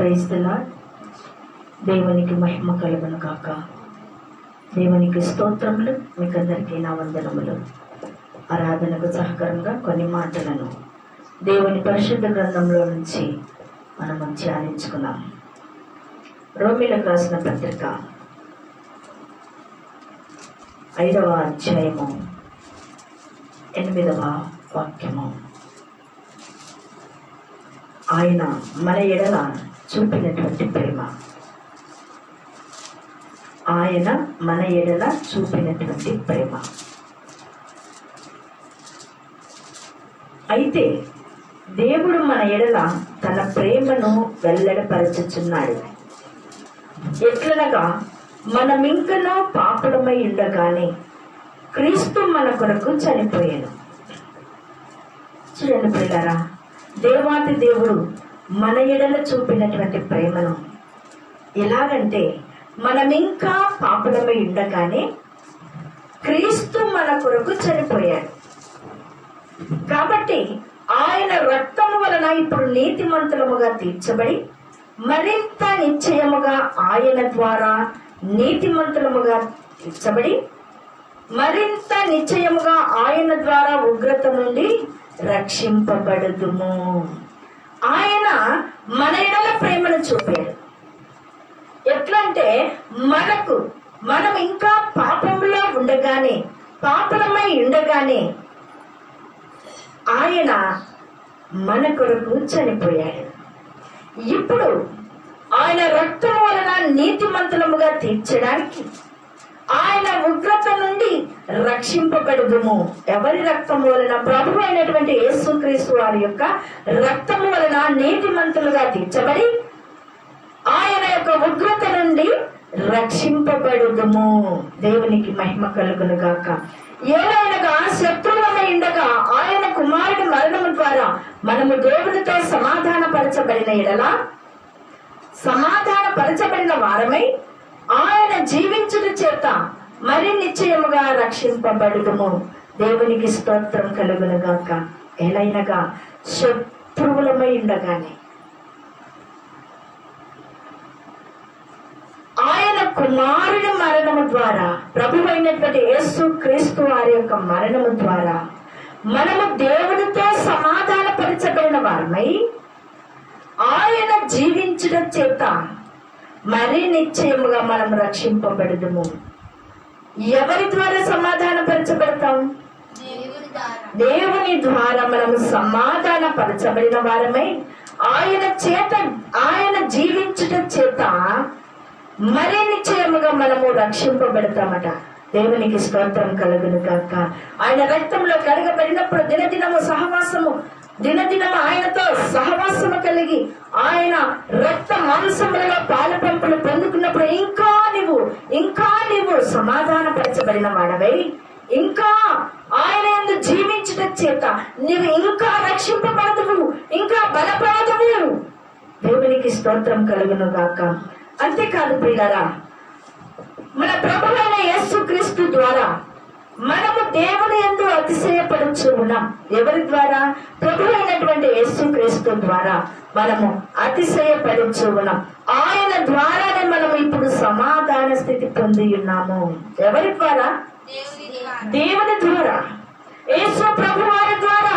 Praise the lord. దేవునికి మహిమ కలుగును గాక. దేవునికి స్తోత్రములు. మీకందరికీ నా వందనములు. ఆరాధనకు సహకారంగా కొన్ని మాటలను దేవుని పరిశుద్ధ గ్రంథంలో నుంచి మనము ధ్యానించుకున్నాం. రోమీలకు రాసిన పత్రిక 5వ అధ్యాయము 8వ వాక్యము. ఆయన మన ఎడల చూపినటువంటి ప్రేమ, ఆయన మన ఎడల చూపినటువంటి ప్రేమ. అయితే దేవుడు మన ఎడల తన ప్రేమను వెల్లడిపరచుచున్నాడు. ఎట్లనగా మనమింకనూ పాపులమై ఉండగానే క్రీస్తు మన కొరకు చనిపోయాను. చూడండి పిల్లరా, దేవాతి దేవుడు మన ఎడల చూపినటువంటి ప్రేమను ఎలాగంటే, మనమింకా పాపులమై ఉండగానే క్రీస్తు మన కొరకు చనిపోయాడు. కాబట్టి ఆయన రక్తము వలన ఇప్పుడు నీతిమంతులముగా తీర్చబడి మరింత నిశ్చయముగా ఆయన ద్వారా నీతిమంతులముగా తీర్చబడి మరింత నిశ్చయముగా ఆయన ద్వారా ఉగ్రత నుండి రక్షింపబడుదుము. ఆయన మన ఎడల ప్రేమను చూపాడు. ఎట్లంటే, మనం ఇంకా పాపంలో ఉండగానే, పాపలమై ఉండగానే ఆయన మన కొరకు చనిపోయాడు. ఇప్పుడు ఆయన రక్తం వలన నీతిమంతులముగా తీర్చడానికి, ఆయన ఉగ్రత నుండి రక్షింపబడుదుము. ఎవరి రక్తం వలన? ప్రభు అయినటువంటి యేసుక్రీస్తు వారి యొక్క రక్తము వలన నీతిమంతులుగా తీర్చబడి ఆయన యొక్క ఉగ్రత నుండి రక్షింపబడుదుము. దేవునికి మహిమ కలుగును గాక. ఏలైనగా శత్రువులమై ఉండగా ఆయన కుమారుడి మరణము ద్వారా మనము దేవునితో సమాధానపరచబడిన ఎడల, సమాధానపరచబడిన వారమై ఆయన జీవించుట చేత మరి నిశ్చయముగా రక్షింపబడుదుము. దేవునికి స్తోత్రం కలుగును గాక. ఏలైనగా శత్రువులమై ఉండగానే ఆయన కుమారుడి మరణము ద్వారా, ప్రభు అయినటువంటి యేసు క్రీస్తు వారి యొక్క మరణము ద్వారా మనము దేవునితో సమాధానపరచబడిన వారమై ఆయన జీవించడం చేత మరి నిశ్చయముగా మనం రక్షింపబడుదుము. ఎవరి ద్వారా సమాధానపరచబడతాం? దేవుని ద్వారా మనము సమాధానపరచబడిన వారమై ఆయన జీవించడం చేత మరి నిశ్చయముగా మనము రక్షింపబడతామట. దేవునికి స్తోత్రం కలుగును గాక. ఆయన రక్తంలో కడగబడినప్పుడు దినదినము ఆయనతో సహవాసము కలిగి ఆయన రక్త మాంసములలో పాల పంపులు పొందుకున్నప్పుడు ఇంకా నీవు సమాధానపరచబడిన వాడవై, ఇంకా ఆయన యందు జీవించడం చేత నీవు ఇంకా రక్షింపబడదువు, ఇంకా బలపడదువు. దేవునికి స్తోత్రం కలుగును గాక. అంతేకాదు ప్రియులారా, మన ప్రభువైన యేసుక్రీస్తు ద్వారా మనము దేవుని యందు అతిశయపడుచు ఉన్నాం. ఎవరి ద్వారా? ప్రభువైనటువంటి యేసుక్రీస్తు ద్వారా మనము అతిశయపడుచు ఉన్నాం. ఆయన ద్వారానే మనము ఇప్పుడు సమాధాన స్థితి పొంది ఉన్నాము. ఎవరి ద్వారా? దేవుని ద్వారా, యేసు ప్రభు వారి ద్వారా.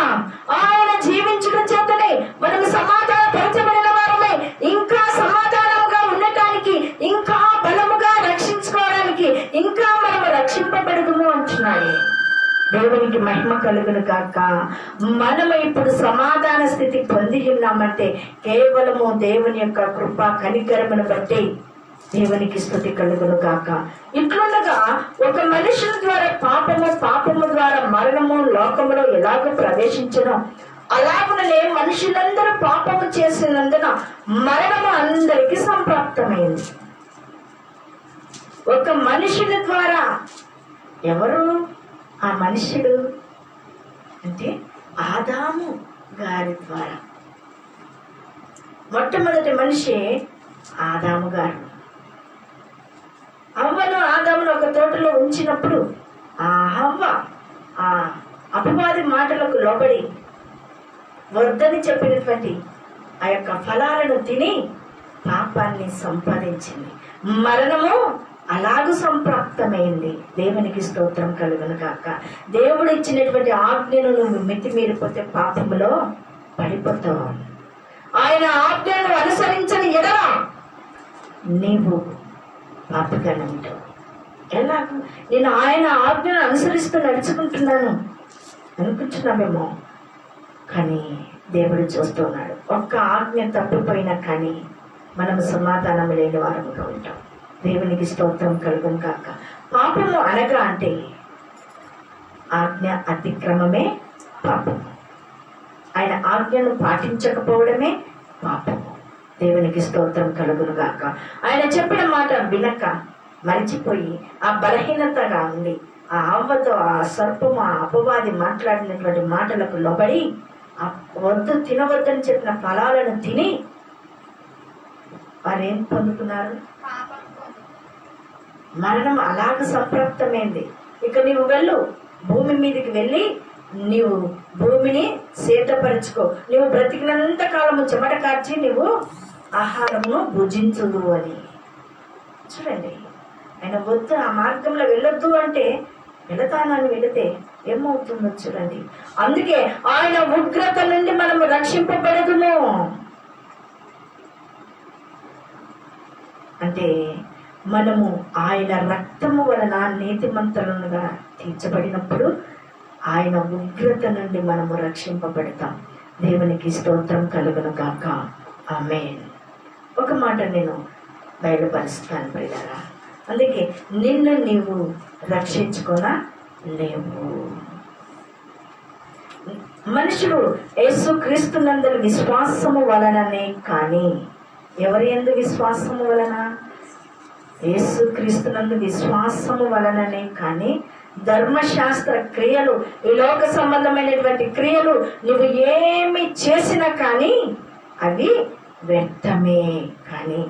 ఆయన జీవించడం చేతనే మనము సమాధాన పరచబడిన వారమే. ఇంకా సమాధానముగా ఉండటానికి, ఇంకా బలముగా రక్షించుకోవడానికి, ఇంకా మనము రక్షింపబడుదుము అంటున్నాడు. దేవునికి మహిమ కలుగును కాక. మనము ఇప్పుడు సమాధాన స్థితి పొంది ఉన్నామంటే కేవలము దేవుని యొక్క కృప కనికరమును బట్టి దేవునికి స్తుతి కలుగును కాక. ఇట్లుండగా ఒక మనుషుని ద్వారా పాపము ద్వారా మరణము లోకములో ఎలాగో ప్రవేశించడం, అలాగనే మనుషులందరూ పాపము చేసినందున మరణము అందరికీ సంప్రాప్తమైంది. ఒక మనుషుని ద్వారా. ఎవరు ఆ మనుషుడు అంటే? ఆదాము గారి ద్వారా. మొట్టమొదటి మనిషి ఆదాము గారు. అవ్వను ఆదామును ఒక తోటలో ఉంచినప్పుడు ఆ హవ్వ ఆ అపవాది మాటలకు లోబడి వద్దని చెప్పినటువంటి ఆ యొక్క ఫలాలను తిని పాపాన్ని సంపాదించింది, మరణము అలాగూ సంప్రాప్తమైంది. దేవునికి స్తోత్రం కలుగును గాక. దేవుడు ఇచ్చినటువంటి ఆజ్ఞను నువ్వు మితిమీరిపోతే పాపములో పడిపోతావు. ఆయన ఆజ్ఞను అనుసరించని ఎడల నీవు పాపిగానే ఉంటావు. ఎలాగూ నేను ఆయన ఆజ్ఞను అనుసరిస్తూ నడుచుకుంటున్నాను అనుకుంటున్నామేమో, కానీ దేవుడు చూస్తున్నాడు. ఒక్క ఆజ్ఞ తప్పిపోయినా కానీ మనం సమాధానం లేని వారముగా ఉంటాం. దేవునికి స్తోత్రం కలుగును కాక. పాపము అనగా అంటే ఆజ్ఞ అతిక్రమమే పాపము. ఆయన ఆజ్ఞను పాటించకపోవడమే పాపము. దేవునికి స్తోత్రం కలుగును గాక. ఆయన చెప్పిన మాట వినక మరిచిపోయి ఆ బలహీనతగా ఉండి ఆ అవ్వతో ఆ సర్పము ఆ అపవాది మాట్లాడినటువంటి మాటలకు లోబడి ఆ వద్దు తినవద్దని చెప్పిన ఫలాలను తిని వారేం పొందుతున్నారు? మరణం అలాగ సంప్రాప్తమైంది. ఇక నీవు వెళ్ళు, భూమి మీదకి వెళ్ళి నీవు భూమిని సిద్ధపరచుకో, నీవు బ్రతికినంత కాలము చెమట కార్చి నీవు ఆహారమును భుజించుదు అని. చూడండి, ఆయన వద్దు ఆ మార్గంలో వెళ్ళొద్దు అంటే వెళతానని వెళితే ఏమవుతుందో చూడండి. అందుకే ఆయన ఉగ్రత నుండి మనము రక్షింపబడదుము అంటే మనము ఆయన రక్తము వలన నీతిమంతులుగా తీర్చబడినప్పుడు ఆయన ఉగ్రత నుండి మనము రక్షింపబడతాం. దేవునికి స్తోత్రం కలుగును గాక. ఆమేన్. ఒక మాట నేను బయలుపరుస్తాను ప్రియులారా. అందుకే నిన్ను నీవు రక్షించుకోనా లేవు. మనుషుడు యేసు క్రీస్తునందరి విశ్వాసము వలననే కానీ, ఎవరి యందు విశ్వాసము వలన? యేసు క్రీస్తునందు విశ్వాసము వలననే కానీ ధర్మశాస్త్ర క్రియలు, ఈ లోక సంబంధమైనటువంటి క్రియలు నువ్వు ఏమి చేసినా కానీ అవి వ్యర్థమే. కానీ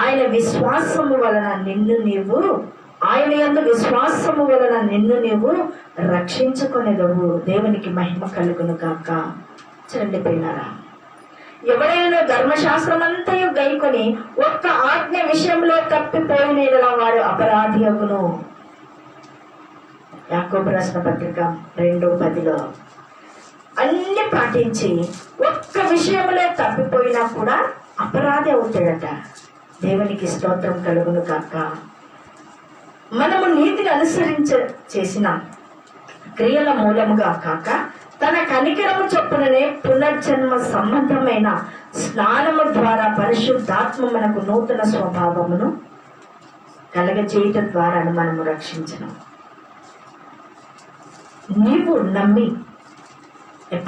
ఆయన విశ్వాసము వలన నిన్ను నీవు, ఆయన యందు విశ్వాసము వలన నిన్ను నీవు రక్షించుకొనేదవు. దేవునికి మహిమ కలుగును గాక. చూడండి పిల్లరా, ఎవరైనా ధర్మశాస్త్రం అంతయు గైకొని ఒక్క ఆజ్ఞ విషయంలో తప్పిపోయిన వారు అపరాధి అగును. యాకోబు రాసిన పత్రిక 2:10 అన్ని పాటించి ఒక్క విషయంలో తప్పిపోయినా కూడా అపరాధి అవుతాడట. దేవునికి స్తోత్రం కలుగును కాక. మనము నీతిని చేసిన క్రియల మూలముగా కాక తన కనికరము చొప్పుననే పునర్జన్మ సంబంధమైన స్నానము ద్వారా పరిశుద్ధాత్మ మనకు నూతన స్వభావమును కలగజేయటం ద్వారా మనము రక్షించను. నీవు నమ్మి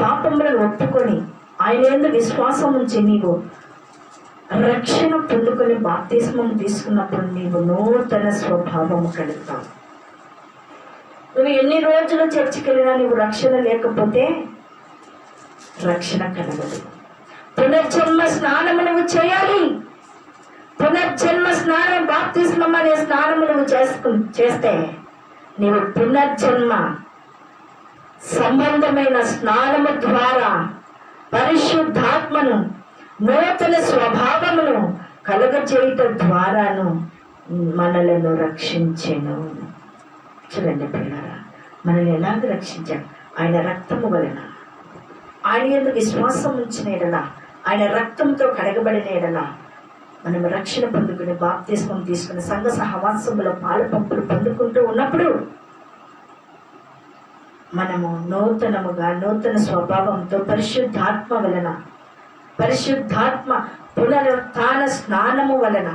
పాపములను ఒప్పుకొని ఆయన యందు విశ్వాసం ఉంచి నీవు రక్షణ పొందుకొని బాప్తిస్మం తీసుకున్నప్పుడు నీవు నూతన స్వభావము కలుగుతావు. నువ్వు ఎన్ని రోజులు చర్చికి వెళ్ళినా నీవు రక్షణ లేకపోతే రక్షణ కలగదు. పునర్జన్మ స్నానము నువ్వు చేయాలి. పునర్జన్మ స్నానం, బాప్తిస్మం అనే స్నానము నువ్వు చేస్తే నీవు పునర్జన్మ సంబంధమైన స్నానము ద్వారా పరిశుద్ధాత్మను నూతన స్వభావమును కలుగజేయటం ద్వారాను మనలను రక్షించెను. చూడండి పిల్లరా, మనల్ని ఎలాగ రక్షించాడు? ఆయన రక్తము వలన, ఆయన యందు విశ్వాసం ఉంచిన ఎడల, ఆయన రక్తంతో కడగబడిన ఎడల మనం రక్షణ పొందుకుని బాప్తిస్మం తీసుకుని సంఘ సహవాసములో పాలు పంపులు పొందుకుంటూ ఉన్నప్పుడు మనము నూతనముగా నూతన స్వభావంతో పరిశుద్ధాత్మ వలన, పరిశుద్ధాత్మ పునరుత్థాన స్నానము వలన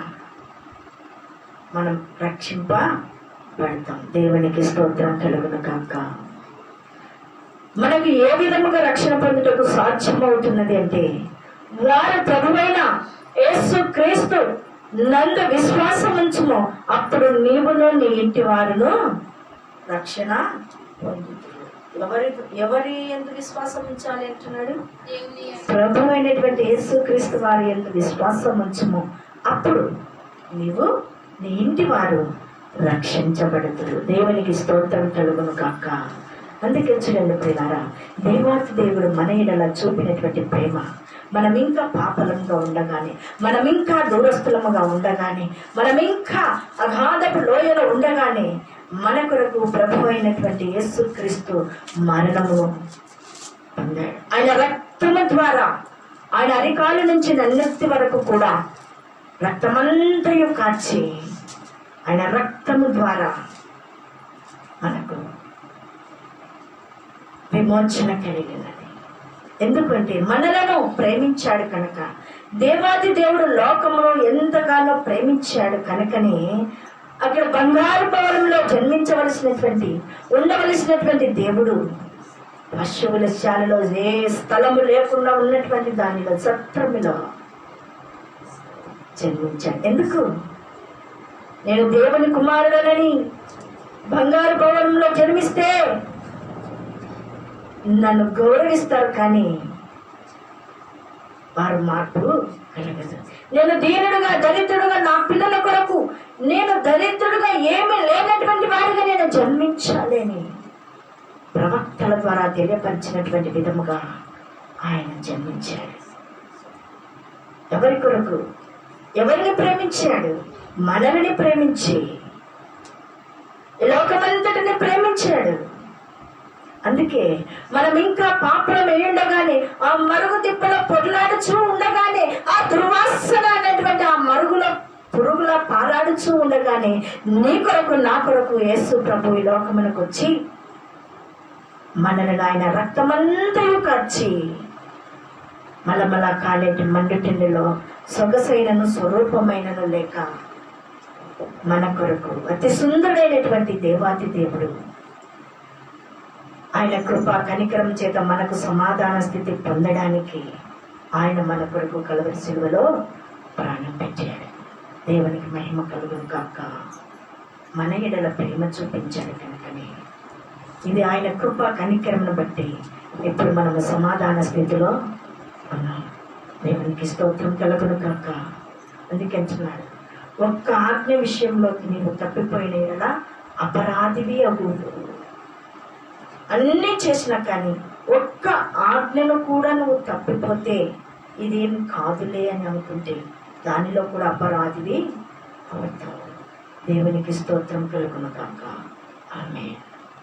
మనం రక్షింపబడతాం. దేవునికి స్తోత్రం కలుగును కాక. మనకు ఏ విధముగా రక్షణ పొందుటకు సాధ్యమవుతున్నది అంటే వారు ప్రభువైన యేసు క్రీస్తు నందు విశ్వాసం ఉంచుము, అప్పుడు నీవును నీ ఇంటి వారును రక్షణ పొందుతారు. ఎవరి యందు విశ్వాసం ఉంచాలి అంటున్నాడు? ప్రభు అయినటువంటి యేసు క్రీస్తు వారి యందు విశ్వాసం ఉంచుము, అప్పుడు నీవు నీ ఇంటి వారు రక్షించబడుతురు. దేవునికి స్తోత్రం కలుగును కాక. అందుకే చూడండి ప్రియులారా, దేవాతి దేవుడు మన ఎడల చూపినటువంటి ప్రేమ, మనం ఇంకా పాపలంగా ఉండగానే, మనం ఇంకా దూరస్థులముగా ఉండగానే, మనం ఇంకా అగాధపు లోయలో ఉండగానే మన కొరకు ప్రభు అయినటువంటి యేసుక్రీస్తు మరణము పొందాడు. ఆయన రక్తము ద్వారా, ఆయన అరికాలు నుంచి నన్నెత్తి వరకు కూడా రక్తమంతయు కార్చి, ఆయన రక్తము ద్వారా మనకు విమోచన కలిగినది. ఎందుకంటే మనలను ప్రేమించాడు కనుక, దేవాది దేవుడు లోకమును ఎంతగానో ప్రేమించాడు కనుకనే అక్కడ బంగారు భవనంలో ఉండవలసినటువంటి దేవుడు పశువుల శాలలో ఏ స్థలము లేకుండా ఉన్నటువంటి దానిలో సత్రములో జన్మించాడు. ఎందుకు? నేను దేవుని కుమారుడనని బంగారు భవనంలో జన్మిస్తే నన్ను గౌరవిస్తారు, కానీ వారు మార్పు కలగదు. నేను దీనుడుగా దరిద్రుడుగా నా పిల్లల కొరకు నేను దరిద్రుడుగా ఏమీ లేనటువంటి వాడిగా నేను జన్మించాలి అని ప్రవక్తల ద్వారా తెలియపరిచినటువంటి విధముగా ఆయన జన్మించాడు. ఎవరి కొరకు? ఎవరిని ప్రేమించాడు? మనల్ని ప్రేమించి లోకమంతటిని ప్రేమించాడు. అందుకే మనం ఇంకా పాపం వేయుండగానే, ఆ మరుగు తిప్పలో పొట్లాడుచూ ఉండగానే, ఆ దుర్వాసన అనేటువంటి ఆ మరుగులో పురుగుల పారాడుచూ ఉండగానే నీ కొరకు నా కొరకు యేసు ప్రభు ఈ లోకమునకు వచ్చి మనల్ని ఆయన రక్తమంతయు కార్చి మలమల కాలేటి మండుటిండిలో సొగసైనను స్వరూపమైనను లేక మన కొరకు అతి సుందరుడైనటువంటి దేవాతి దేవుడు ఆయన కృపా కనికరం చేత మనకు సమాధాన స్థితి పొందడానికి ఆయన మన కొరకు కలువరి శిలువలో ప్రాణం పెట్టాడు. దేవునికి మహిమ కలుగును కాక. మన ఎడల ప్రేమ చూపించాడు కనుకనే ఇది ఆయన కృపా కనికరమును బట్టి ఇప్పుడు మనము సమాధాన స్థితిలో ఉన్నాం. దేవునికి స్తోత్రం కలుగును కాక. అందుకంటున్నాడు, ఒక్క ఆజ్ఞ విషయంలోకి నీవు తప్పిపోయిన ఎడల అపరాధివి అగు. అన్నీ చేసినా కానీ ఒక్క ఆజ్ఞను కూడా నువ్వు తప్పిపోతే ఇదేం కాదులే అని అనుకుంటే దానిలో కూడా అపరాధివి అవుతావు. దేవునికి స్తోత్రం కలుగును కాక. ఆమేన్.